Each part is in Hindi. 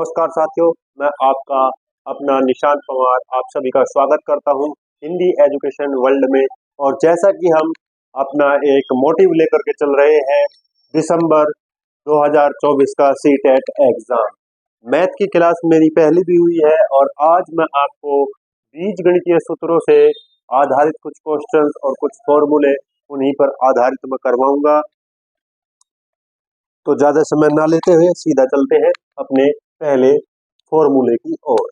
नमस्कार साथियों, मैं आपका अपना निशांत पवार आप सभी का स्वागत करता हूं हिंदी एजुकेशन वर्ल्ड में। और जैसा कि हम अपना एक मोटिव लेकर के चल रहे हैं, दिसंबर 2024 का सीटेट एग्जाम मैथ की क्लास मेरी पहली भी हुई है और आज मैं आपको बीजगणितीय सूत्रों से आधारित कुछ क्वेश्चंस और कुछ फॉर्मूले उन्हीं पर आधारित मैं करवाऊंगा। तो ज्यादा समय ना लेते हुए सीधा चलते हैं अपने पहले फॉर्मूले की ओर।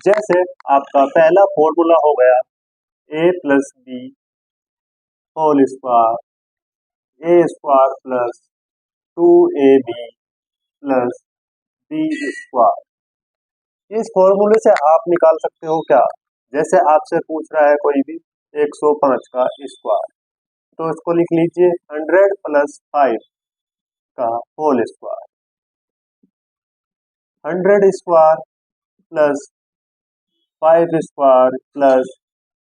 जैसे आपका पहला फॉर्मूला हो गया a plus B whole square A square plus 2ab plus B square. इस फॉर्मूले से आप निकाल सकते हो क्या? जैसे आपसे पूछ रहा है कोई भी 105 का स्क्वायर, तो इसको लिख लीजिए 100 प्लस 5 का whole square, 100 square plus 5 square plus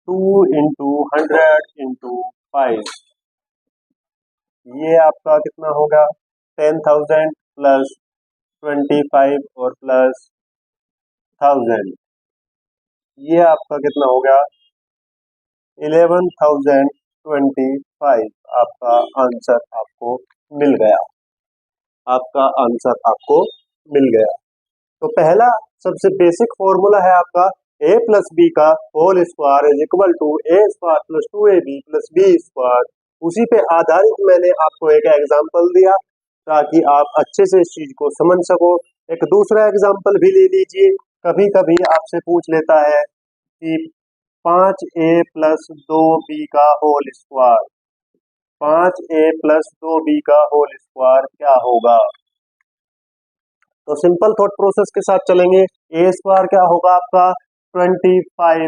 2 into 100 into 5, ये आपका कितना होगा 10,000 प्लस 25 और प्लस 1000, ये आपका कितना हो गया 11,025। आपका आंसर आपको मिल गया, आपका आंसर आपको मिल गया। तो पहला सबसे बेसिक फॉर्मूला है आपका a प्लस बी का whole square is equal to A square plus 2ab plus B square. उसी पे आधारित मैंने आपको एक एग्जांपल दिया ताकि आप अच्छे से इस चीज को समझ सको। एक दूसरा एग्जांपल भी ले लीजिए। कभी कभी आपसे पूछ लेता है कि 5a प्लस 2b का whole square, 5a plus 2b का होल स्क्वायर क्या होगा? तो सिंपल थॉट प्रोसेस के साथ चलेंगे। ए स्क्वायर क्या होगा आपका 25a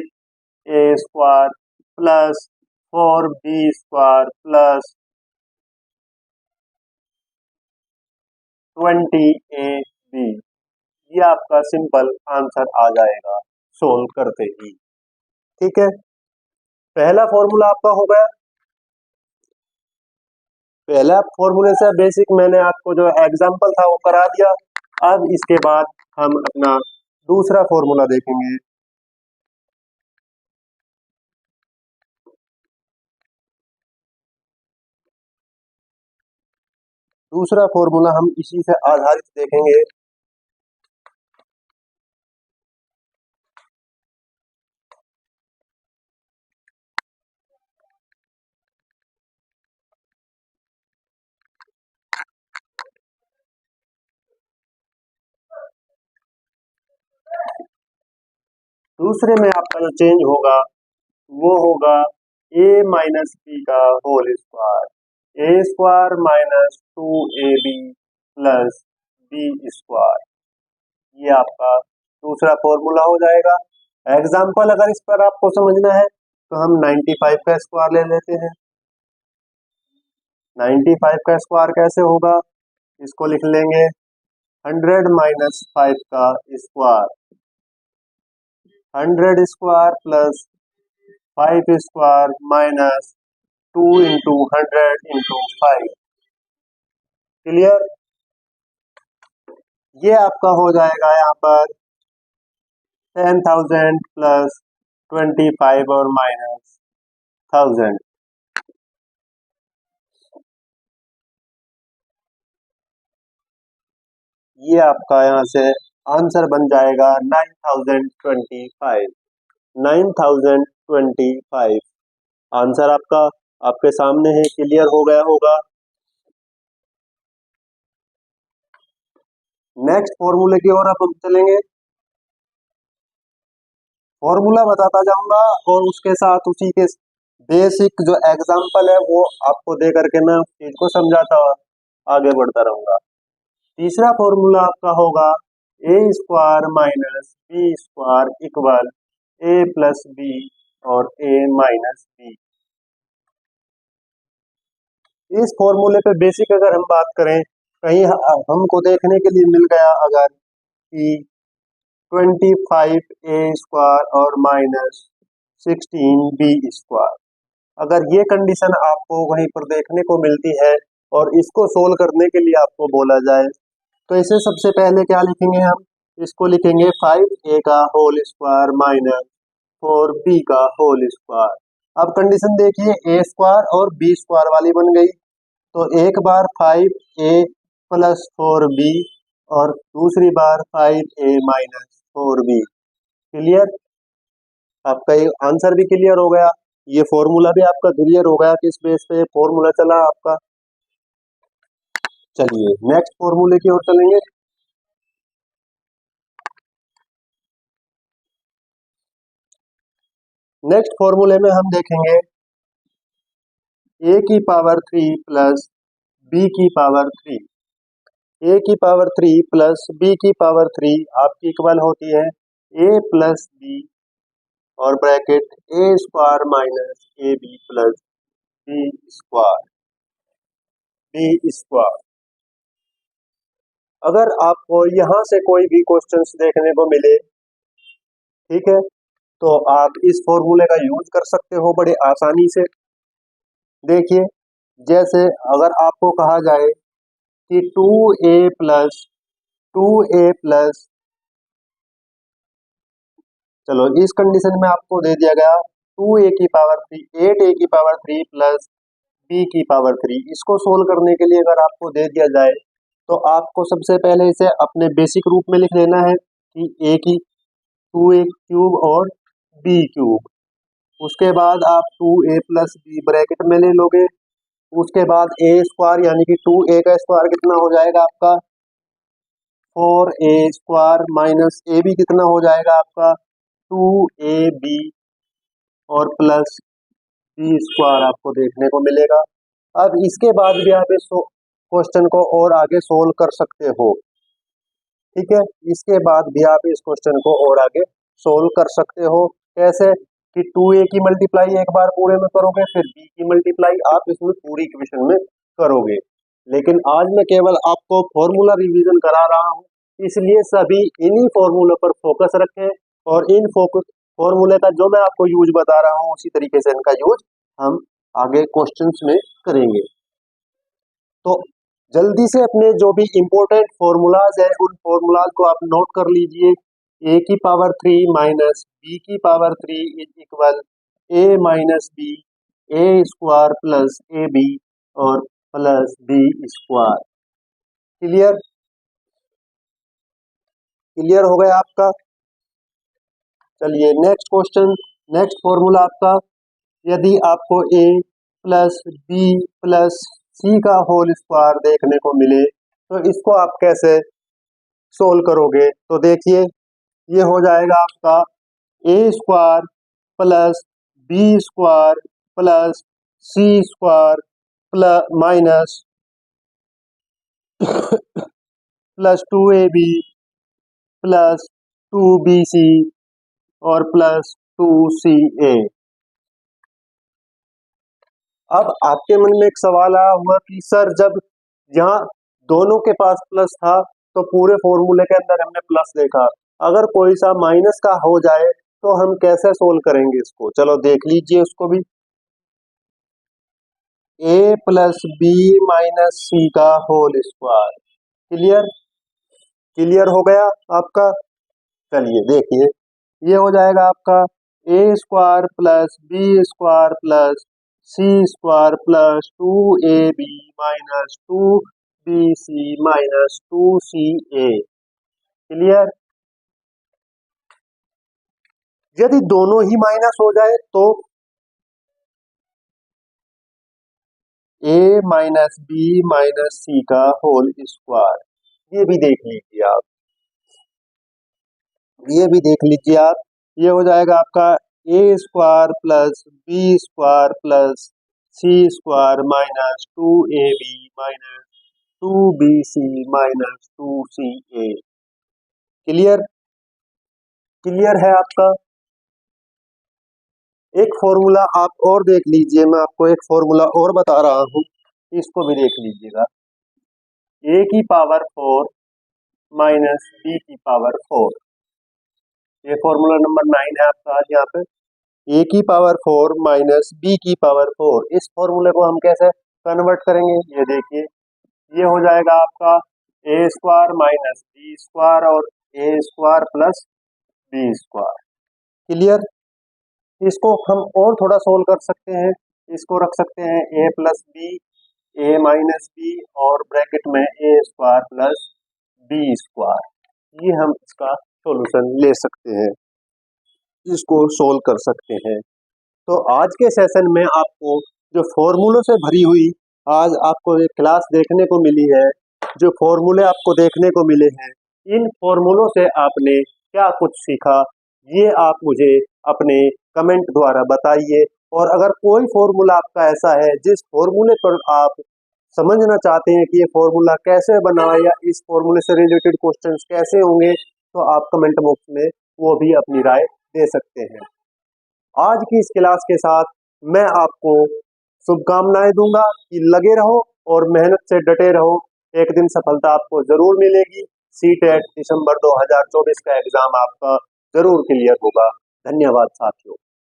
square plus 4b square plus 20ab, ये आपका सिंपल आंसर आ जाएगा सोल्व करते ही। ठीक है, पहला फॉर्मूला आपका हो गया। पहला फॉर्मूले से बेसिक मैंने आपको जो एग्जांपल था वो करा दिया। अब इसके बाद हम अपना दूसरा फॉर्मूला देखेंगे। दूसरा फॉर्मूला हम इसी से आधारित देखेंगे। दूसरे में आपका जो चेंज होगा वो होगा a माइनस बी का whole square, A square minus 2ab plus B square, ये आपका दूसरा फॉर्मूला हो जाएगा। एग्जाम्पल अगर इस पर आपको समझना है तो हम 95 का स्क्वायर ले लेते हैं। 95 का स्क्वायर कैसे होगा, इसको लिख लेंगे 100 माइनस 5 का square, 100 square plus 5 square minus 2 into 100 into 5। Clear? ये आपका हो जाएगा यहाँ पर 10,000 प्लस 25 और माइनस 1000, ये आपका यहाँ से आंसर बन जाएगा 9,025। 9,025 आंसर आपका आपके सामने है, क्लियर हो गया होगा। नेक्स्ट फॉर्मूले की ओर अब हम चलेंगे। फॉर्मूला बताता जाऊंगा और उसके साथ उसी के बेसिक जो एग्जांपल है वो आपको दे करके मैं उस चीज को समझाता हुआ आगे बढ़ता रहूंगा। तीसरा फॉर्मूला आपका होगा A square minus B square equal A plus B और ए माइनस बी। इस फॉर्मूले पे बेसिक अगर हम बात करें, कहीं हमको देखने के लिए मिल गया अगर कि 25a स्क्वायर और माइनस 16b स्क्वायर, अगर ये कंडीशन आपको वहीं पर देखने को मिलती है और इसको सोल्व करने के लिए आपको बोला जाए तो इसे सबसे पहले क्या लिखेंगे हम, इसको लिखेंगे 5a का होल स्क्वायर माइनस 4b का होल स्क्वायर। अब कंडीशन देखिए, a स्क्वायर और b स्क्वायर वाली बन गई, तो एक बार 5a प्लस 4b और दूसरी बार 5a माइनस 4b। क्लियर, आपका ये आंसर भी क्लियर हो गया, ये फॉर्मूला भी आपका क्लियर हो गया, किस बेस पे फॉर्मूला चला आपका। चलिए नेक्स्ट फॉर्मूले की ओर चलेंगे। नेक्स्ट फॉर्मूले में हम देखेंगे a की पावर 3 प्लस b की पावर 3। a की पावर 3 प्लस b की पावर 3 आपकी इक्वल होती है a प्लस b और bracket a square minus A B plus B square, B square. अगर आपको यहाँ से कोई भी क्वेश्चंस देखने को मिले, ठीक है, तो आप इस फॉर्मूले का यूज कर सकते हो बड़े आसानी से। देखिए, जैसे अगर आपको कहा जाए कि 2a प्लस 2a प्लस, चलो इस कंडीशन में आपको दे दिया गया 2a की पावर 3, 8a की पावर 3 प्लस b की पावर 3। इसको सोल्व करने के लिए अगर आपको दे दिया जाए तो आपको सबसे पहले इसे अपने बेसिक रूप में लिख लेना है कि a की 2a क्यूब और b क्यूब। उसके बाद आप 2a प्लस b ब्रैकेट में ले लोगे। उसके बाद a स्क्वायर यानी कि 2a का स्क्वायर कितना हो जाएगा आपका 4a square minus A B कितना हो जाएगा आपका 2ab और प्लस बी स्क्वायर आपको देखने को मिलेगा। अब इसके बाद भी आप इस क्वेश्चन को और आगे सोल्व कर सकते हो, ठीक है। इसके बाद भी आप इस क्वेश्चन को और आगे सोल्व कर सकते हो। कैसे कि 2a की मल्टीप्लाई एक बार पूरे में करोगे, फिर b की मल्टीप्लाई आप इसमें पूरी इक्वेशन में करोगे। लेकिन आज मैं केवल आपको फॉर्मूला रिवीजन करा रहा हूँ, इसलिए सभी इन्हीं फॉर्मूले पर फोकस रखें और इन फॉर्मूले का जो मैं आपको यूज बता रहा हूँ उसी तरीके से इनका यूज हम आगे क्वेश्चंस में करेंगे। तो जल्दी से अपने जो भी इंपॉर्टेंट फॉर्मूलाज है उन फॉर्मूलाज को आप नोट कर लीजिए। a की पावर 3 माइनस b की power 3 is equal a minus b, a square plus A B और plus B square. Clear, clear हो गया आपका। चलिए नेक्स्ट क्वेश्चन, नेक्स्ट फॉर्मूला आपका, यदि आपको a plus b plus c का होल स्क्वायर देखने को मिले तो इसको आप कैसे सोल्व करोगे। तो देखिए, ये हो जाएगा आपका a square plus b square plus c square plus minus plus 2ab plus 2bc और प्लस 2ca। अब आपके मन में एक सवाल आया होगा कि सर जब यहाँ दोनों के पास प्लस था तो पूरे फॉर्मूले के अंदर हमने प्लस देखा, अगर कोई सा माइनस का हो जाए तो हम कैसे सोल्व करेंगे इसको। चलो देख लीजिए उसको भी। a plus B minus C का होल स्क्वायर। क्लियर, क्लियर हो गया आपका। चलिए देखिए, ये हो जाएगा आपका a square plus B square plus C square plus 2ab minus 2bc minus 2ca। Clear, यदि दोनों ही माइनस हो जाए तो a minus B minus C का होल स्क्वायर, ये भी देख लीजिए आप, ये भी देख लीजिए आप। ये हो जाएगा आपका a square plus B square plus C square minus 2ab minus 2bc minus 2ca। Clear, clear है आपका। एक फॉर्मूला आप और देख लीजिए, मैं आपको एक फॉर्मूला और बता रहा हूं, इसको भी देख लीजिएगा। a की पावर 4 माइनस b की पावर 4, ये फॉर्मूला नंबर 9 है आपका आज यहाँ पे। a की पावर 4 माइनस b की पावर 4, इस फॉर्मूले को हम कैसे कन्वर्ट करेंगे, ये देखिए। ये हो जाएगा आपका A square minus B square और A square plus B square. Clear. इसको हम और थोड़ा सोल्व कर सकते हैं, इसको रख सकते हैं ए प्लस बी, ए माइनस बी और ब्रैकेट में ए स्क्वायर प्लस बी स्क्वायर। ये हम इसका सॉल्यूशन ले सकते हैं, इसको सोल्व कर सकते हैं। तो आज के सेशन में आपको जो फॉर्मूलों से भरी हुई आज आपको एक क्लास देखने को मिली है, जो फॉर्मूले आपको देखने को मिले हैं, इन फॉर्मूलों से आपने क्या कुछ सीखा, ये आप मुझे अपने कमेंट द्वारा बताइए। और अगर कोई फॉर्मूला आपका ऐसा है जिस फॉर्मूले पर आप समझना चाहते हैं कि ये फॉर्मूला कैसे बना है या इस फॉर्मूले से रिलेटेड क्वेश्चंस कैसे होंगे, तो आप कमेंट बॉक्स में वो भी अपनी राय दे सकते हैं। आज की इस क्लास के साथ मैं आपको शुभकामनाएं दूंगा कि लगे रहो और मेहनत से डटे रहो, एक दिन सफलता आपको जरूर मिलेगी। सीटेट दिसंबर 2024 का एग्जाम आपका जरूर क्लियर होगा। धन्यवाद साथियों।